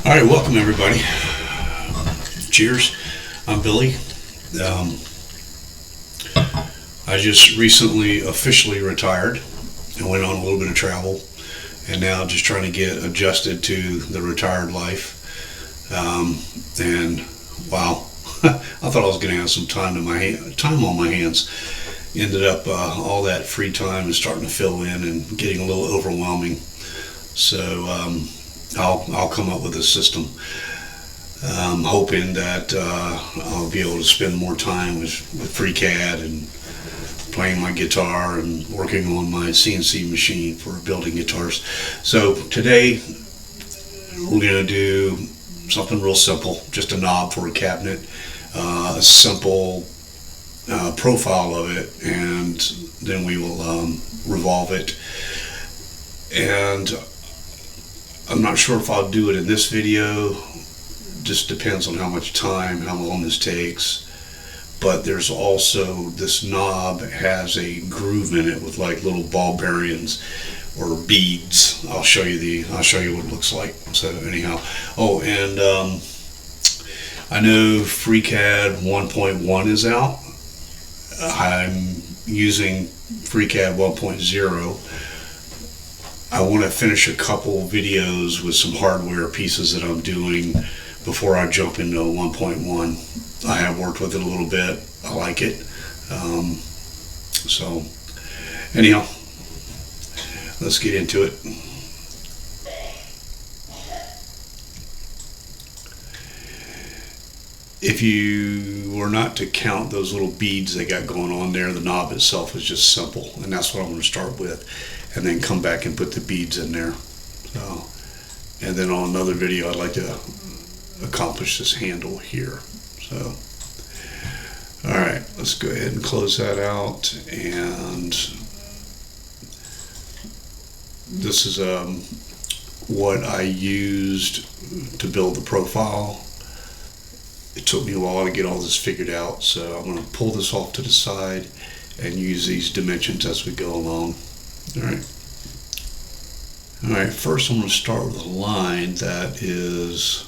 All right, welcome everybody. Cheers. I'm Billy. Um, I just recently officially retired and went on a little bit of travel, and now just trying to get adjusted to the retired life. And wow, I thought I was going to have some time time on my hands. Ended up all that free time is starting to fill in and getting a little overwhelming. So I'll come up with a system. I'm hoping that I'll be able to spend more time with FreeCAD and playing my guitar and working on my CNC machine for building guitars. So today we're going to do something real simple, just a knob for a cabinet, a simple profile of it, and then we will revolve it. And I'm not sure if I'll do it in this video. Just depends on how much time, how long this takes. But there's also, this knob has a groove in it with like little ball bearings or beads. I'll show you what it looks like. So anyhow, and I know FreeCAD 1.1 is out. I'm using FreeCAD 1.0. I want to finish a couple videos with some hardware pieces that I'm doing before I jump into 1.1. I have worked with it a little bit. I like it. So anyhow, let's get into it. If you were not to count those little beads they got going on there, the knob itself is just simple, and that's what I'm going to start with, and then come back and put the beads in there. So, and then on another video I'd like to accomplish this handle here. So alright, let's go ahead and close that out. And this is what I used to build the profile. It took me a while to get all this figured out, so I'm going to pull this off to the side and use these dimensions as we go along. Alright, first I'm going to start with a line that is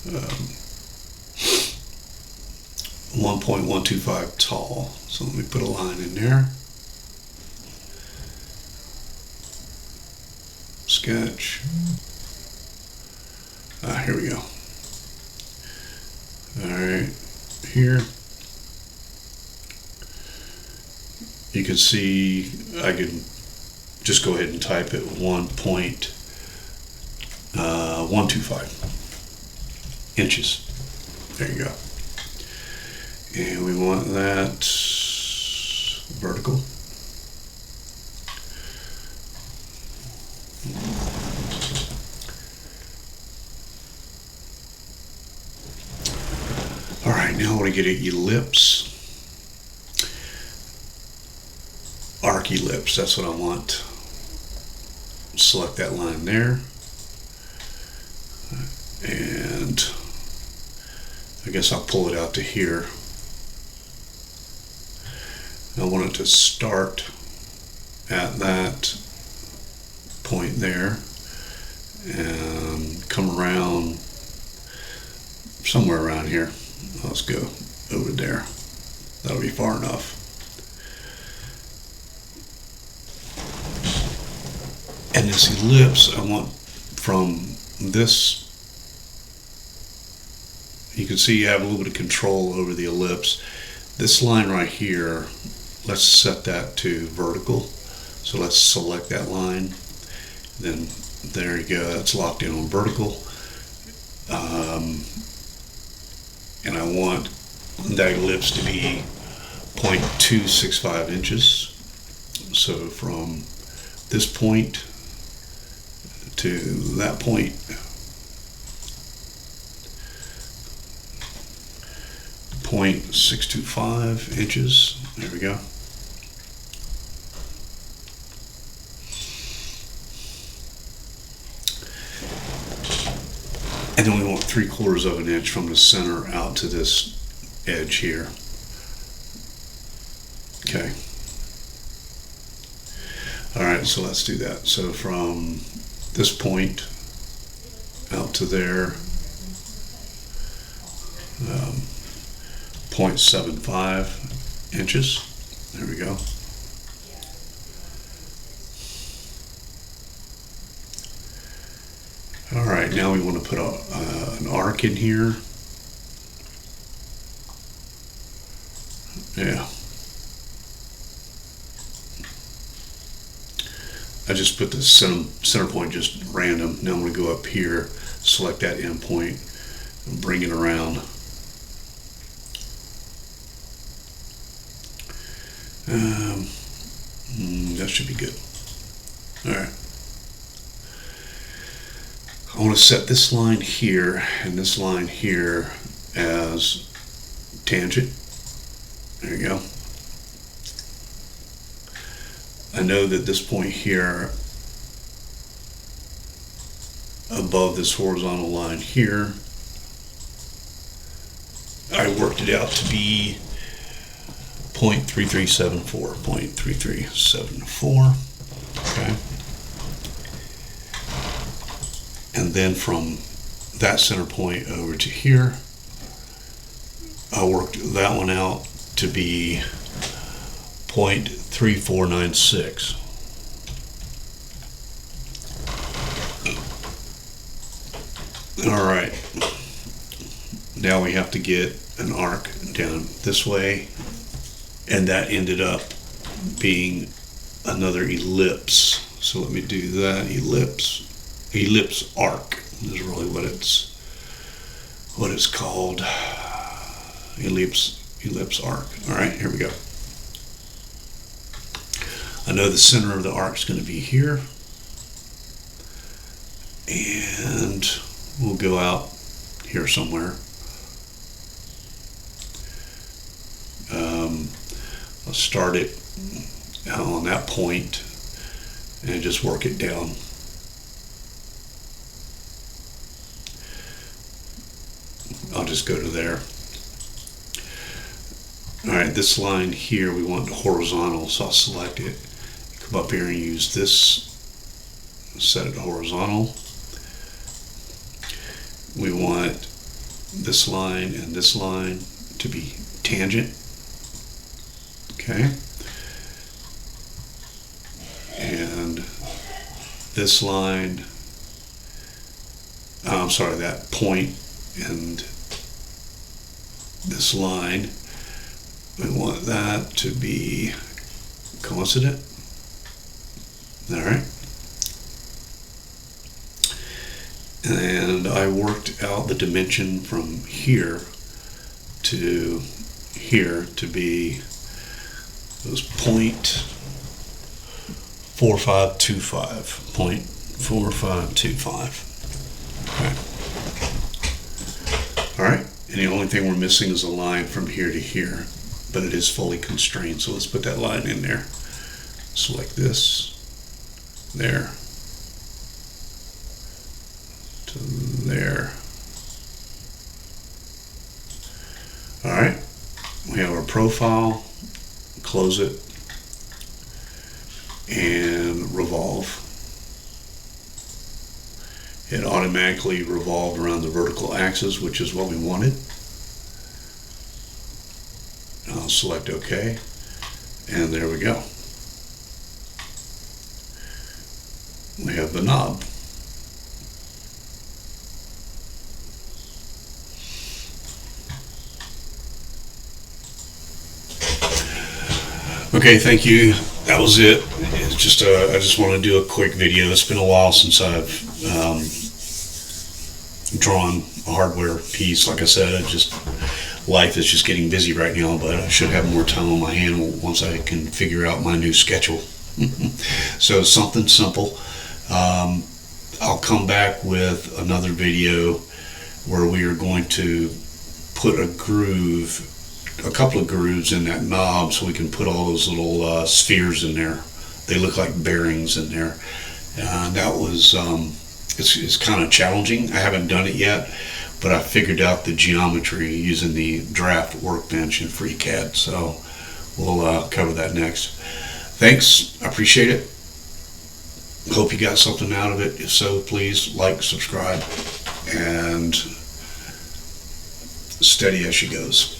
1.125 tall. So let me put a line in there. Sketch. Here we go. Alright, here you can see I can just go ahead and type it 1.125 inches. There you go. And we want that vertical. Alright, now I want to get an ellipse. Arc ellipse, that's what I want. Select that line there. And I guess I'll pull it out to here. I want it to start at that point there and come around somewhere around here. Let's go over there. That'll be far enough. And this ellipse, I want from this, you can see you have a little bit of control over the ellipse. This line right here, let's set that to vertical. So let's select that line. Then there you go, that's locked in on vertical. And I want that ellipse to be 0.265 inches. So from this point to that point, 0.625 inches. There we go. And then we want 3/4 of an inch from the center out to this edge here. Okay. All right, so let's do that. So from this point out to there. 0.75 inches. There we go. All right, now we want to put an arc in here. Yeah. I just put the center point just random. Now I'm going to go up here, select that end point, and bring it around. That should be good. All right. I want to set this line here and this line here as tangent. There you go. I know that this point here above this horizontal line here, I worked it out to be 0.3374. 0.3374. Okay. And then from that center point over to here, I worked that one out to be 0.3496. All right. Now we have to get an arc down this way, and that ended up being another ellipse. So let me do that. Ellipse arc is really what it's called. Ellipse arc. All right, here we go. I know the center of the arc is going to be here, and we'll go out here somewhere. I'll start it on that point and just work it down. I'll just go to there. All right, this line here we want horizontal, so I'll select it. Come up here and use this, set it horizontal. We want this line and this line to be tangent. Okay. And this line, I'm sorry, that point and this line, we want that to be coincident. All right. And I worked out the dimension from here to here to be those 0.4525. 0.4525. Okay. All right. And the only thing we're missing is a line from here to here, but it is fully constrained. So let's put that line in there. Select this, there, to there. All right. We have our profile. Close it and revolve. It automatically revolved around the vertical axis, which is what we wanted. I'll select OK, and there we go. We have the knob. Okay, thank you. That was it. It's just I just want to do a quick video. It's been a while since I've drawn a hardware piece. Like I said, life is just getting busy right now, but I should have more time on my hand once I can figure out my new schedule. So something simple. I'll come back with another video where we are going to put a couple of grooves in that knob so we can put all those little spheres in there. They look like bearings in there. That was, it's kind of challenging. I haven't done it yet, but I figured out the geometry using the draft workbench in FreeCAD. So we'll cover that next. Thanks, I appreciate it. Hope you got something out of it. If so, please like, subscribe. and steady as she goes.